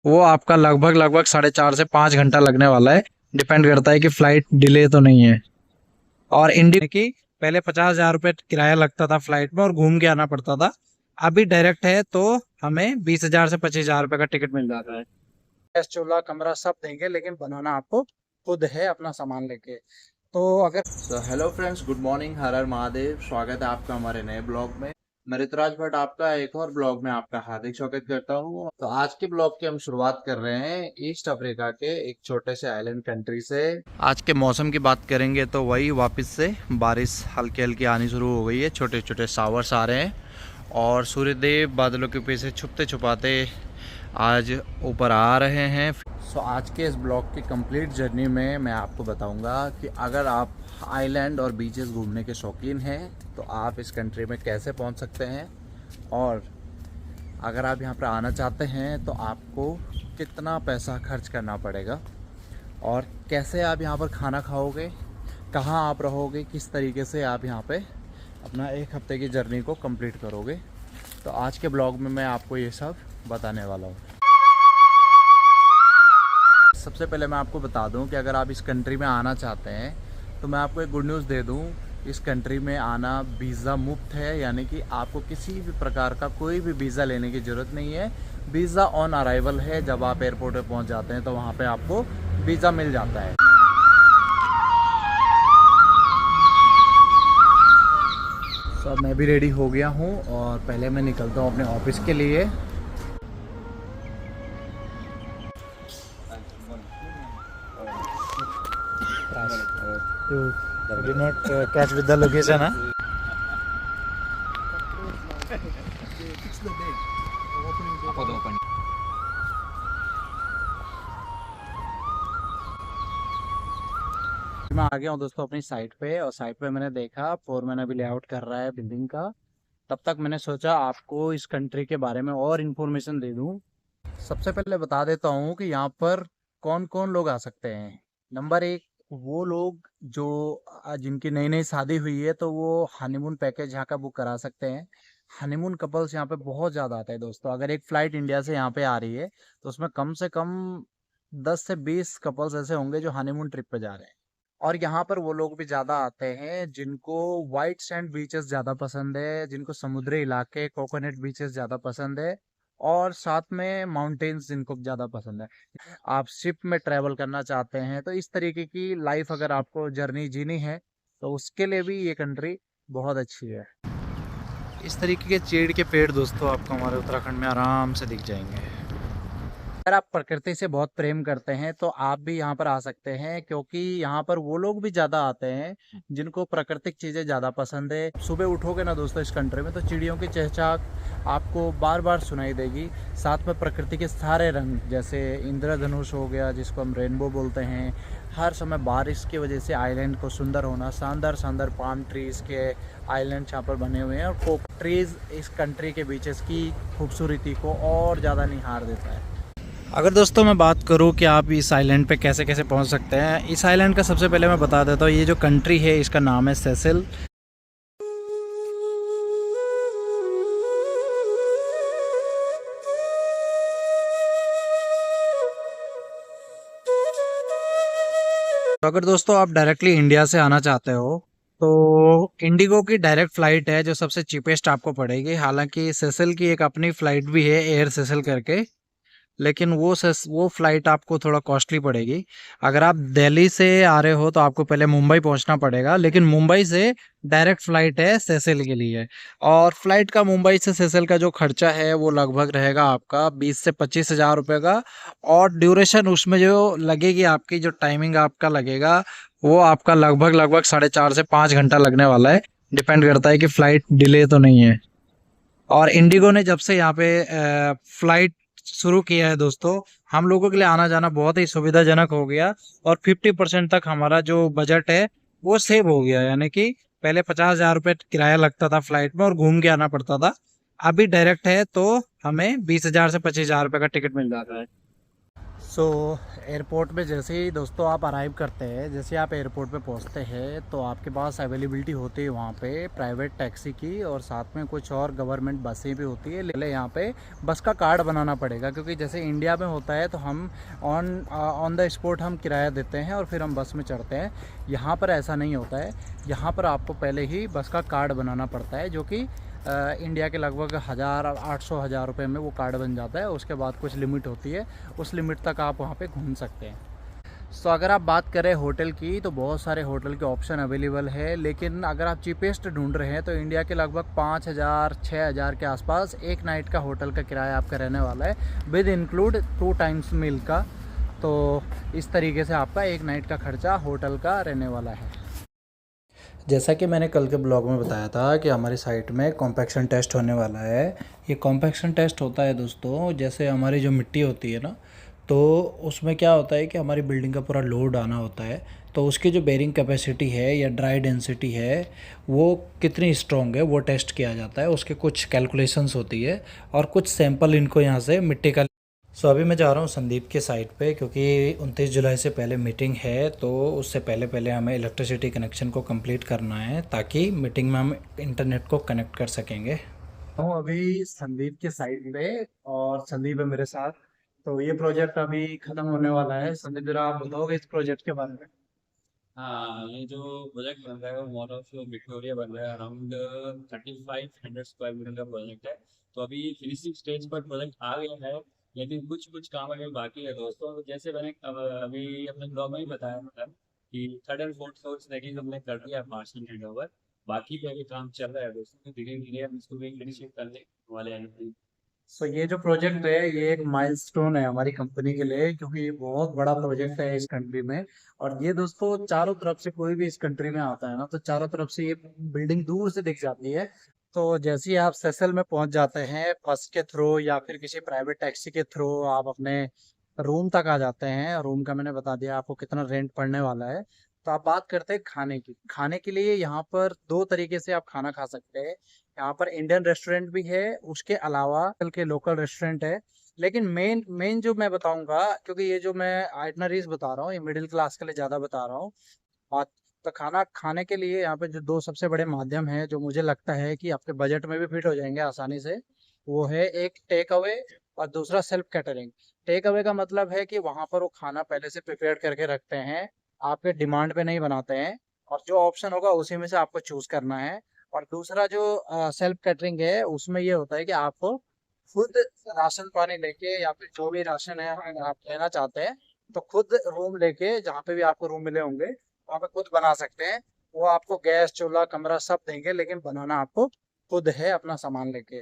वो आपका लगभग लगभग 4.5 से 5 घंटा लगने वाला है। डिपेंड करता है कि फ्लाइट डिले तो नहीं है। और इंडिया की पहले 50,000 रुपये किराया लगता था फ्लाइट में और घूम के आना पड़ता था। अभी डायरेक्ट है तो हमें 20,000 से 25,000 रुपये का टिकट मिल जाता है। गैस चूल्हा कमरा सब देंगे, लेकिन बनाना आपको खुद है अपना सामान लेके। तो अगर हेलो फ्रेंड्स, गुड मॉर्निंग, हर हर महादेव। स्वागत है आपका हमारे नए ब्लॉग में। मैं ऋतुराज भट्ट आपका एक और ब्लॉग में आपका हार्दिक स्वागत करता हूँ। तो आज के ब्लॉग की हम शुरुआत कर रहे हैं ईस्ट अफ्रीका के एक छोटे से आइलैंड कंट्री से। आज के मौसम की बात करेंगे तो वही वापस से बारिश हल्की हल्की आनी शुरू हो गई है, छोटे छोटे शावर्स आ रहे हैं और सूर्यदेव बादलों के पीछे छुपते छुपाते आज ऊपर आ रहे हैं। सो आज के इस ब्लॉग की कंप्लीट जर्नी में मैं आपको बताऊंगा कि अगर आप आइलैंड और बीचेस घूमने के शौकीन हैं तो आप इस कंट्री में कैसे पहुंच सकते हैं, और अगर आप यहां पर आना चाहते हैं तो आपको कितना पैसा खर्च करना पड़ेगा, और कैसे आप यहां पर खाना खाओगे, कहां आप रहोगे, किस तरीके से आप यहां पे अपना एक हफ्ते की जर्नी को कंप्लीट करोगे। तो आज के ब्लॉग में मैं आपको ये सब बताने वाला हूँ। सबसे पहले मैं आपको बता दूं कि अगर आप इस कंट्री में आना चाहते हैं तो मैं आपको एक गुड न्यूज़ दे दूं। इस कंट्री में आना वीज़ा मुफ्त है, यानी कि आपको किसी भी प्रकार का कोई भी वीज़ा लेने की ज़रूरत नहीं है। वीज़ा ऑन अराइवल है, जब आप एयरपोर्ट पे पहुंच जाते हैं तो वहां पे आपको वीज़ा मिल जाता है। सो मैं भी रेडी हो गया हूँ और पहले मैं निकलता हूँ अपने ऑफिस के लिए। you did not catch with the location, huh? मैं आ गया हूँ दोस्तों अपनी साइट पे, और साइट पे मैंने देखा फोरमैन अभी लेआउट कर रहा है बिल्डिंग का। तब तक मैंने सोचा आपको इस कंट्री के बारे में और इन्फॉर्मेशन दे दूँ। सबसे पहले बता देता हूँ कि यहाँ पर कौन कौन लोग आ सकते हैं। नंबर एक, वो लोग जो जिनकी नई नई शादी हुई है तो वो हनीमून पैकेज यहाँ का बुक करा सकते हैं। हनीमून कपल्स यहाँ पे बहुत ज़्यादा आते हैं दोस्तों। अगर एक फ़्लाइट इंडिया से यहाँ पे आ रही है तो उसमें कम से कम 10 से 20 कपल्स ऐसे होंगे जो हनीमून ट्रिप पे जा रहे हैं। और यहाँ पर वो लोग भी ज़्यादा आते हैं जिनको वाइट सैंड बीचेस ज़्यादा पसंद है, जिनको समुद्री इलाके कोकोनट बीचेस ज़्यादा पसंद है, और साथ में माउंटेन्स जिनको ज़्यादा पसंद है। आप शिप में ट्रैवल करना चाहते हैं तो इस तरीके की लाइफ अगर आपको जर्नी जीनी है तो उसके लिए भी ये कंट्री बहुत अच्छी है। इस तरीके के चीड़ के पेड़ दोस्तों आपको हमारे उत्तराखंड में आराम से दिख जाएंगे। अगर आप प्रकृति से बहुत प्रेम करते हैं तो आप भी यहाँ पर आ सकते हैं, क्योंकि यहाँ पर वो लोग भी ज़्यादा आते हैं जिनको प्राकृतिक चीज़ें ज़्यादा पसंद है। सुबह उठोगे ना दोस्तों इस कंट्री में तो चिड़ियों की चहचहाट आपको बार बार सुनाई देगी। साथ में प्रकृति के सारे रंग, जैसे इंद्रधनुष हो गया जिसको हम रेनबो बोलते हैं। हर समय बारिश की वजह से आइलैंड को सुंदर होना, शानदार शानदार पाम ट्रीज़ के आइलैंड यहाँ पर बने हुए हैं, और कोक ट्रीज़ इस कंट्री के बीचेस की खूबसूरती को और ज़्यादा निहार देता है। अगर दोस्तों मैं बात करूं कि आप इस आइलैंड पे कैसे कैसे पहुंच सकते हैं, इस आइलैंड का सबसे पहले मैं बता देता हूं। ये जो कंट्री है इसका नाम है सेसिल। तो अगर दोस्तों आप डायरेक्टली इंडिया से आना चाहते हो तो इंडिगो की डायरेक्ट फ़्लाइट है जो सबसे चीपेस्ट आपको पड़ेगी। हालांकि सेसिल की एक अपनी फ़्लाइट भी है, एयर सेसिल करके, लेकिन वो फ़्लाइट आपको थोड़ा कॉस्टली पड़ेगी। अगर आप दिल्ली से आ रहे हो तो आपको पहले मुंबई पहुंचना पड़ेगा, लेकिन मुंबई से डायरेक्ट फ़्लाइट है सेसिल के लिए। और फ़्लाइट का मुंबई से सेसिल का जो खर्चा है वो लगभग रहेगा आपका 20 से 25 हज़ार रुपये का। और ड्यूरेशन उसमें जो लगेगी, आपकी जो टाइमिंग आपका लगेगा वो आपका लगभग लगभग 4.5 से 5 घंटा लगने वाला है। डिपेंड करता है कि फ़्लाइट डिले तो नहीं है। और इंडिगो ने जब से यहाँ पे फ्लाइट शुरू किया है दोस्तों, हम लोगों के लिए आना जाना बहुत ही सुविधाजनक हो गया। और 50% तक हमारा जो बजट है वो सेव हो गया। यानी कि पहले 50,000 रुपये किराया लगता था फ्लाइट में और घूम के आना पड़ता था। अभी डायरेक्ट है तो हमें 20,000 से 25,000 रुपये का टिकट मिल जाता है। सो एयरपोर्ट में जैसे ही दोस्तों आप अराइव करते हैं, जैसे आप एयरपोर्ट पे पहुंचते हैं तो आपके पास अवेलेबिलिटी होती है वहाँ पे प्राइवेट टैक्सी की, और साथ में कुछ और गवर्नमेंट बसें भी होती है। ले यहाँ पे बस का कार्ड बनाना पड़ेगा, क्योंकि जैसे इंडिया में होता है तो हम ऑन द स्पॉट हम किराया देते हैं और फिर हम बस में चढ़ते हैं। यहाँ पर ऐसा नहीं होता है। यहाँ पर आपको पहले ही बस का कार्ड बनाना पड़ता है, जो कि इंडिया के लगभग 1800 रुपये में वो कार्ड बन जाता है। उसके बाद कुछ लिमिट होती है, उस लिमिट तक आप वहाँ पे घूम सकते हैं। सो अगर आप बात करें होटल की, तो बहुत सारे होटल के ऑप्शन अवेलेबल है, लेकिन अगर आप चीपेस्ट ढूंढ रहे हैं तो इंडिया के लगभग 5000 6000 के आसपास एक नाइट का होटल का किराया आपका रहने वाला है, विद इंक्लूड 2 टाइम्स मील का। तो इस तरीके से आपका एक नाइट का खर्चा होटल का रहने वाला है। जैसा कि मैंने कल के ब्लॉग में बताया था कि हमारी साइट में कॉम्पैक्शन टेस्ट होने वाला है। ये कॉम्पैक्शन टेस्ट होता है दोस्तों, जैसे हमारी जो मिट्टी होती है ना, तो उसमें क्या होता है कि हमारी बिल्डिंग का पूरा लोड आना होता है, तो उसकी जो बेरिंग कैपेसिटी है या ड्राई डेंसिटी है वो कितनी स्ट्रॉन्ग है वो टेस्ट किया जाता है। उसके कुछ कैलकुलेशंस होती है और कुछ सैंपल इनको यहाँ से मिट्टी का। सो अभी मैं जा रहा हूँ संदीप के साइट पे, क्योंकि 29 जुलाई से पहले मीटिंग है, तो उससे पहले पहले हमें इलेक्ट्रिसिटी कनेक्शन को कंप्लीट करना है, ताकि मीटिंग में हम इंटरनेट को कनेक्ट कर सकेंगे। हूँ अभी संदीप के साइट पे, और संदीप है मेरे साथ। तो ये प्रोजेक्ट अभी खत्म होने वाला है। संदीप जरा आप बताओगे इस प्रोजेक्ट के बारे में। हाँ, ये जो प्रोजेक्ट बन रहा है वो मॉल ऑफ विक्टोरिया बन रहा है। अराउंड 3500 स्क्वायर मीटर का प्रोजेक्ट है। तो अभी फिनिशिंग स्टेज पर प्रोजेक्ट आ गया है, लेकिन कुछ कुछ काम अभी बाकी है दोस्तों। तो जैसे मैंने अभी अपने ब्लॉग में ही बताया था कि थर्ड एंड फोर्थ फ्लोर स्नैगिंग हमने कर दिया पार्सल हैंड ओवर। बाकी पे अभी काम चल रहा है दोस्तों, तो धीरे धीरे हम इसको भी फिनिशिंग करने वाले हैं। सो ये जो प्रोजेक्ट है ये एक माइलस्टोन है हमारी कंपनी के लिए, क्योंकि ये बहुत बड़ा प्रोजेक्ट है इस कंट्री में। और ये दोस्तों चारों तरफ से कोई भी इस कंट्री में आता है ना, तो चारों तरफ से ये बिल्डिंग दूर से दिख जाती है। तो जैसे ही आप सेसल में पहुंच जाते हैं बस के थ्रू या फिर किसी प्राइवेट टैक्सी के थ्रू, आप अपने रूम तक आ जाते हैं। रूम का मैंने बता दिया आपको कितना रेंट पड़ने वाला है। तो आप बात करते हैं खाने की। खाने के लिए यहाँ पर दो तरीके से आप खाना खा सकते हैं। यहाँ पर इंडियन रेस्टोरेंट भी है, उसके अलावा के लोकल रेस्टोरेंट है। लेकिन मेन मेन जो मैं बताऊंगा, क्योंकि ये जो मैं आइटनरीज बता रहा हूँ ये मिडिल क्लास के लिए ज़्यादा बता रहा हूँ। और तो खाना खाने के लिए यहाँ पे जो दो सबसे बड़े माध्यम है, जो मुझे लगता है कि आपके बजट में भी फिट हो जाएंगे आसानी से, वो है एक टेक अवे और दूसरा सेल्फ कैटरिंग। टेक अवे का मतलब है कि वहाँ पर वो खाना पहले से प्रिपेयर करके रखते हैं, आपके डिमांड पे नहीं बनाते हैं, और जो ऑप्शन होगा उसी में से आपको चूज करना है। और दूसरा जो सेल्फ कैटरिंग है, उसमें ये होता है कि आपको खुद राशन पानी लेके या फिर जो भी राशन है अगर आप लेना चाहते हैं, तो खुद रूम लेके, जहाँ पे भी आपको रूम मिले होंगे वहाँ पे खुद बना सकते हैं। वो आपको गैस चूल्हा कमरा सब देंगे, लेकिन बनाना आपको खुद है अपना सामान लेके।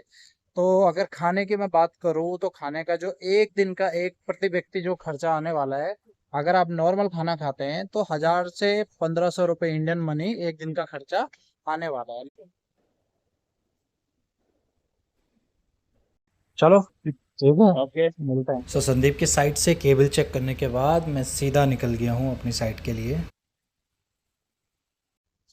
तो अगर खाने की मैं बात करूँ, तो खाने का जो एक दिन का एक प्रति व्यक्ति जो खर्चा आने वाला है, अगर आप नॉर्मल खाना खाते हैं तो 1000 से 1500 रुपये इंडियन मनी एक दिन का खर्चा आने वाला है। चलो ठीक है, ओके मिलते हैं। सो संदीप की साइट से केबल चेक करने के बाद मैं सीधा निकल गया हूँ अपनी साइट के लिए।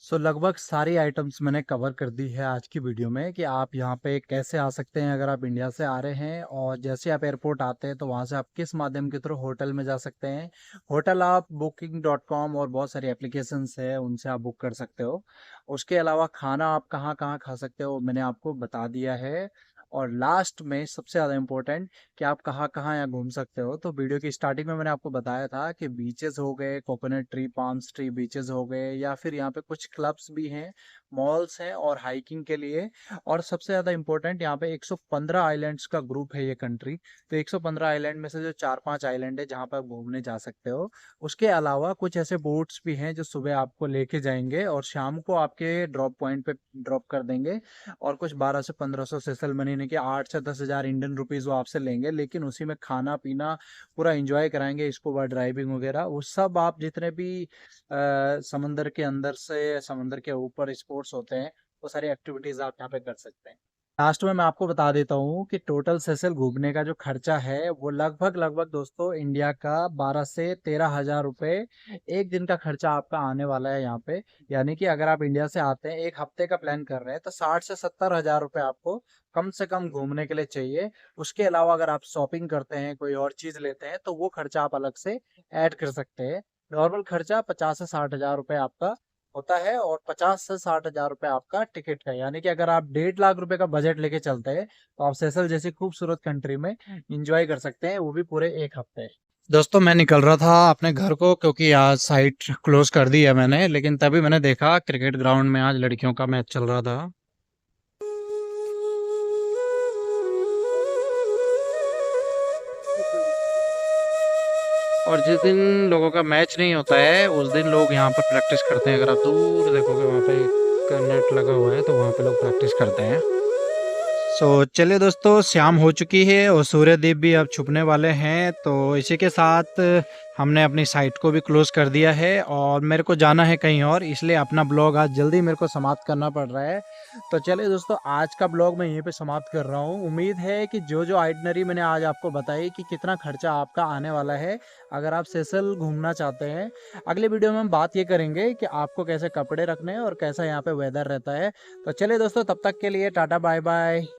सो लगभग सारी आइटम्स मैंने कवर कर दी है आज की वीडियो में, कि आप यहाँ पे कैसे आ सकते हैं अगर आप इंडिया से आ रहे हैं, और जैसे आप एयरपोर्ट आते हैं तो वहाँ से आप किस माध्यम के थ्रू होटल में जा सकते हैं। होटल आप booking.com और बहुत सारी एप्लीकेशंस है उनसे आप बुक कर सकते हो। उसके अलावा खाना आप कहाँ कहाँ खा सकते हो मैंने आपको बता दिया है। और लास्ट में सबसे ज़्यादा इम्पोर्टेंट, कि आप कहाँ कहाँ यहाँ घूम सकते हो। तो वीडियो की स्टार्टिंग में मैंने आपको बताया था कि बीचेस हो गए, coconut tree palms tree beaches हो गए, या फिर यहाँ पे कुछ क्लब्स भी हैं, मॉल्स हैं और हाइकिंग के लिए। और सबसे ज़्यादा इम्पोर्टेंट, यहाँ पे 115 आइलैंड्स का ग्रुप है ये कंट्री। तो 115 आइलैंड में से जो 4-5 आइलैंड है जहाँ पर आप घूमने जा सकते हो। उसके अलावा कुछ ऐसे बोट्स भी हैं जो सुबह आपको लेके जाएंगे और शाम को आपके ड्रॉप पॉइंट पे ड्रॉप कर देंगे। और कुछ 1200 से 1500 सेसल मनी, यानी कि 8 से 10 हज़ार इंडियन रुपीज़ वो आपसे लेंगे, लेकिन उसी में खाना पीना पूरा एंजॉय कराएंगे, स्कूबा ड्राइविंग वगैरह वो सब। आप जितने भी समंदर के अंदर से समंदर के ऊपर स्पोर्ट्स होते हैं, वो सारी एक्टिविटीज़ आप यहाँ पे कर सकते हैं। लास्ट में मैं आपको बता देता हूँ कि टोटल सेसल घूमने का जो खर्चा है वो लगभग लगभग दोस्तों इंडिया का 12 से 13 हज़ार रुपये एक दिन का खर्चा आपका आने वाला है यहाँ पे। यानी कि अगर आप इंडिया से आते हैं, एक हफ्ते का प्लान कर रहे हैं, तो 60 से 70 हज़ार रुपये आपको कम से कम घूमने के लिए चाहिए। उसके अलावा अगर आप शॉपिंग करते हैं, कोई और चीज़ लेते हैं, तो वो खर्चा आप अलग से ऐड कर सकते हैं। नॉर्मल खर्चा 50 से 60 हज़ार रुपये आपका होता है, और 50 से 60 हज़ार रुपये आपका टिकट है। यानी कि अगर आप 1.5 लाख रुपए का बजट लेके चलते हैं, तो आप सेशल जैसी खूबसूरत कंट्री में इंजॉय कर सकते हैं, वो भी पूरे एक हफ्ते। दोस्तों मैं निकल रहा था अपने घर को, क्योंकि आज साइट क्लोज कर दी है मैंने, लेकिन तभी मैंने देखा क्रिकेट ग्राउंड में आज लड़कियों का मैच चल रहा था। और जिस दिन लोगों का मैच नहीं होता है, उस दिन लोग यहाँ पर प्रैक्टिस करते हैं। अगर आप दूर देखोगे वहाँ पे एक नेट लगा हुआ है, तो वहाँ पे लोग प्रैक्टिस करते हैं। चलिए दोस्तों, शाम हो चुकी है और सूर्यदीप भी अब छुपने वाले हैं, तो इसी के साथ हमने अपनी साइट को भी क्लोज कर दिया है और मेरे को जाना है कहीं और, इसलिए अपना ब्लॉग आज जल्दी मेरे को समाप्त करना पड़ रहा है। तो चलिए दोस्तों, आज का ब्लॉग मैं यहीं पे समाप्त कर रहा हूँ। उम्मीद है कि जो जो आइटनरी मैंने आज आपको बताई कि कितना खर्चा आपका आने वाला है अगर आप सेशल घूमना चाहते हैं। अगले वीडियो में हम बात ये करेंगे कि आपको कैसे कपड़े रखने हैं और कैसा यहाँ पे वेदर रहता है। तो चलिए दोस्तों, तब तक के लिए टाटा बाय बाय।